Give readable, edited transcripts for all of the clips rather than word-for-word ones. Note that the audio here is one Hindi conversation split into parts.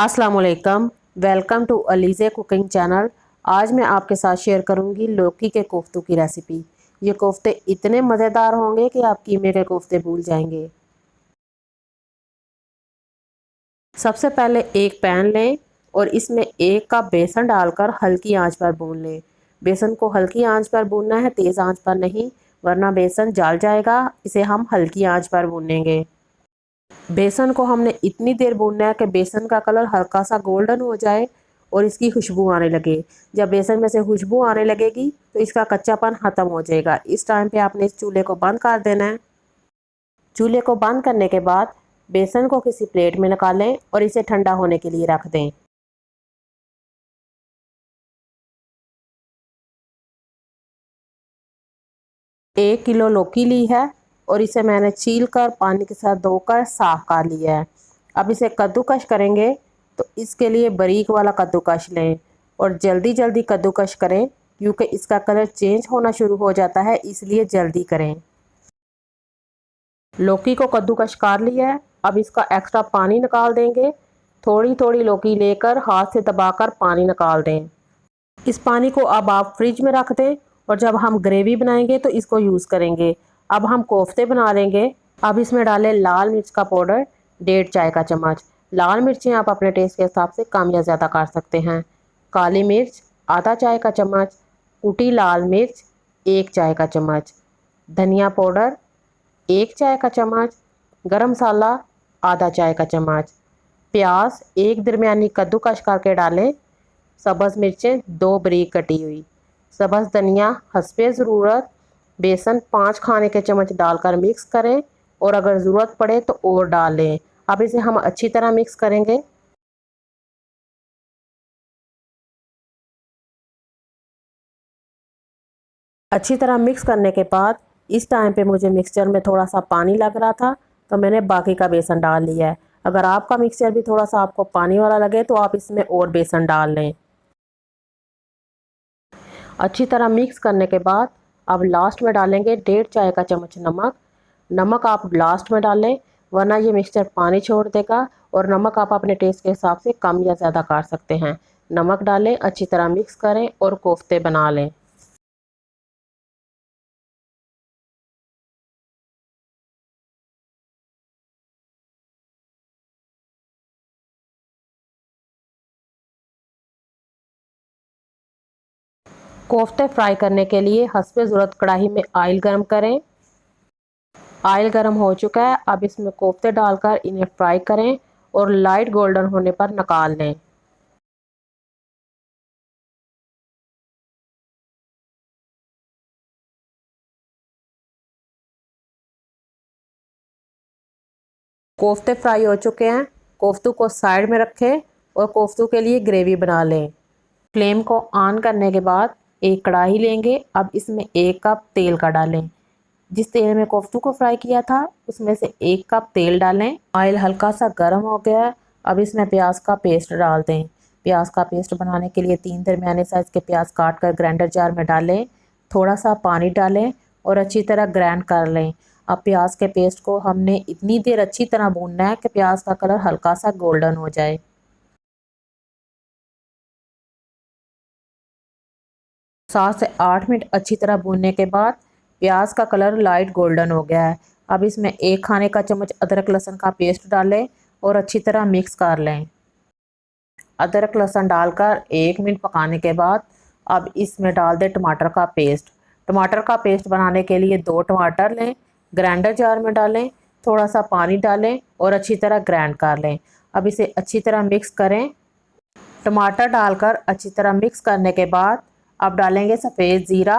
अस्सलाम वालेकुम। Welcome to Alizeh cooking channel. आज मैं आपके साथ शेयर करूंगी लौकी के कोफ्तों की रेसिपी। ये कोफ्ते इतने मज़ेदार होंगे कि आप कीमे के कोफ्ते भूल जाएंगे। सबसे पहले एक पैन लें और इसमें 1 कप बेसन डालकर हल्की आंच पर भून लें। बेसन को हल्की आंच पर भूनना है, तेज़ आंच पर नहीं, वरना बेसन जल जाएगा। इसे हम हल्की आंच पर भूनेंगे। बेसन को हमने इतनी देर भूनना है कि बेसन का कलर हल्का सा गोल्डन हो जाए और इसकी खुशबू आने लगे। जब बेसन में से खुशबू आने लगेगी तो इसका कच्चापन ख़त्म हो जाएगा। इस टाइम पे आपने इस चूल्हे को बंद कर देना है। चूल्हे को बंद करने के बाद बेसन को किसी प्लेट में निकालें और इसे ठंडा होने के लिए रख दें। 1 किलो लौकी ली है और इसे मैंने छील कर पानी के साथ धोकर साफ कर लिया है। अब इसे कद्दूकश करेंगे तो इसके लिए बारीक वाला कद्दूकश लें और जल्दी जल्दी कद्दूकश करें, क्योंकि इसका कलर चेंज होना शुरू हो जाता है, इसलिए जल्दी करें। लौकी को कद्दूकश कर लिया है। अब इसका एक्स्ट्रा पानी निकाल देंगे। थोड़ी थोड़ी लौकी लेकर हाथ से दबाकर पानी निकाल दें। इस पानी को अब आप फ्रिज में रख दें और जब हम ग्रेवी बनाएंगे तो इसको यूज़ करेंगे। अब हम कोफ्ते बना लेंगे। अब इसमें डालें लाल मिर्च का पाउडर 1.5 चाय का चम्मच। लाल मिर्चें आप अपने टेस्ट के हिसाब से कम या ज़्यादा कर सकते हैं। काली मिर्च ½ चाय का चम्मच। कुटी लाल मिर्च 1 चाय का चम्मच। धनिया पाउडर 1 चाय का चम्मच। गरम मसाला ½ चाय का चम्मच। प्याज एक दरमियानी कद्दूकश करके डालें। सब्ज़ मिर्चें 2 बारीक कटी हुई। सब्ज़ धनिया हस्बे ज़रूरत। बेसन 5 खाने के चम्मच डालकर मिक्स करें और अगर ज़रूरत पड़े तो और डाल लें। अब इसे हम अच्छी तरह मिक्स करेंगे। अच्छी तरह मिक्स करने के बाद इस टाइम पे मुझे मिक्सचर में थोड़ा सा पानी लग रहा था, तो मैंने बाकी का बेसन डाल लिया है। अगर आपका मिक्सचर भी थोड़ा सा आपको पानी वाला लगे तो आप इसमें और बेसन डाल लें। अच्छी तरह मिक्स करने के बाद अब लास्ट में डालेंगे 1.5 चाय का चम्मच नमक। नमक आप लास्ट में डालें, वरना ये मिक्सचर पानी छोड़ देगा और नमक आप अपने टेस्ट के हिसाब से कम या ज़्यादा कर सकते हैं। नमक डालें, अच्छी तरह मिक्स करें और कोफ्ते बना लें। कोफ्ते फ्राई करने के लिए हस्बे ज़रूरत कढ़ाई में ऑयल गर्म करें। ऑयल गर्म हो चुका है। अब इसमें कोफ्ते डालकर इन्हें फ्राई करें और लाइट गोल्डन होने पर निकाल लें। कोफ्ते फ्राई हो चुके हैं। कोफ्तों को साइड में रखें और कोफ्तों के लिए ग्रेवी बना लें। फ्लेम को ऑन करने के बाद एक कढ़ाई लेंगे। अब इसमें 1 कप तेल का डालें। जिस तेल में कोफ्तों को फ्राई किया था उसमें से 1 कप तेल डालें। ऑयल हल्का सा गर्म हो गया है। अब इसमें प्याज का पेस्ट डाल दें। प्याज का पेस्ट बनाने के लिए 3 दरमियाने साइज़ के प्याज काट कर ग्राइंडर जार में डालें। थोड़ा सा पानी डालें और अच्छी तरह ग्राइंड कर लें। अब प्याज के पेस्ट को हमने इतनी देर अच्छी तरह भूनना है कि प्याज का कलर हल्का सा गोल्डन हो जाए। 7 से 8 मिनट अच्छी तरह भूनने के बाद प्याज का कलर लाइट गोल्डन हो गया है। अब इसमें 1 खाने का चम्मच अदरक लहसुन का पेस्ट डालें और अच्छी तरह मिक्स कर लें। अदरक लहसुन डालकर 1 मिनट पकाने के बाद अब इसमें डाल दें टमाटर का पेस्ट। टमाटर का पेस्ट बनाने के लिए 2 टमाटर लें, ग्राइंडर जार में डालें, थोड़ा सा पानी डालें और अच्छी तरह ग्राइंड कर लें। अब इसे अच्छी तरह मिक्स करें। टमाटर डालकर अच्छी तरह मिक्स करने के बाद अब डालेंगे सफ़ेद ज़ीरा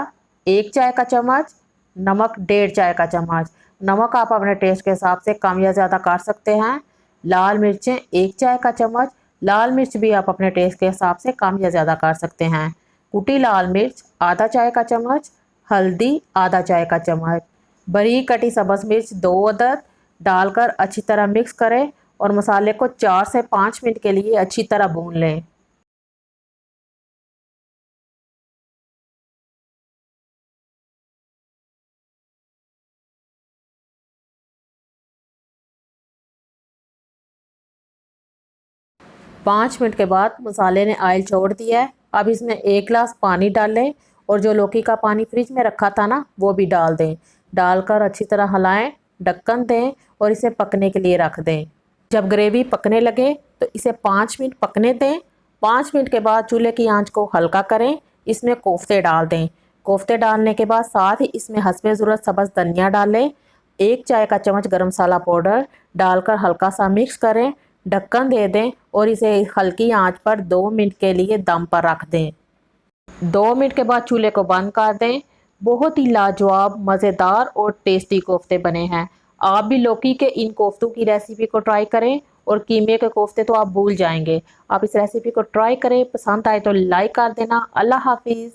1 चाय का चम्मच। नमक 1.5 चाय का चम्मच। नमक आप अपने टेस्ट के हिसाब से कम या ज़्यादा कर सकते हैं। लाल मिर्चें 1 चाय का चम्मच। लाल मिर्च भी आप अपने टेस्ट के हिसाब से कम या ज़्यादा कर सकते हैं। कुटी लाल मिर्च ½ चाय का चम्मच। हल्दी ½ चाय का चम्मच। बारीक कटी सब्ज़ मिर्च 2 अदद डालकर अच्छी तरह मिक्स करें और मसाले को 4 से 5 मिनट के लिए अच्छी तरह भून लें। 5 मिनट के बाद मसाले ने ऑयल छोड़ दिया है। अब इसमें 1 गिलास पानी डालें और जो लौकी का पानी फ्रिज में रखा था ना वो भी डाल दें। डालकर अच्छी तरह हिलाएं, ढक्कन दें और इसे पकने के लिए रख दें। जब ग्रेवी पकने लगे तो इसे 5 मिनट पकने दें। 5 मिनट के बाद चूल्हे की आंच को हल्का करें, इसमें कोफ्ते डाल दें। कोफ्ते डालने के बाद साथ ही इसमें हस्बे ज़रूरत सब्ज़ धनिया डालें। 1 चाय का चम्मच गरम मसाला पाउडर डालकर हल्का सा मिक्स करें, ढक्कन दे दें और इसे हल्की आंच पर 2 मिनट के लिए दम पर रख दें। 2 मिनट के बाद चूल्हे को बंद कर दें। बहुत ही लाजवाब, मज़ेदार और टेस्टी कोफ्ते बने हैं। आप भी लौकी के इन कोफ्तों की रेसिपी को ट्राई करें और कीमे के कोफ्ते तो आप भूल जाएंगे। आप इस रेसिपी को ट्राई करें, पसंद आए तो लाइक कर देना। अल्लाह हाफिज़।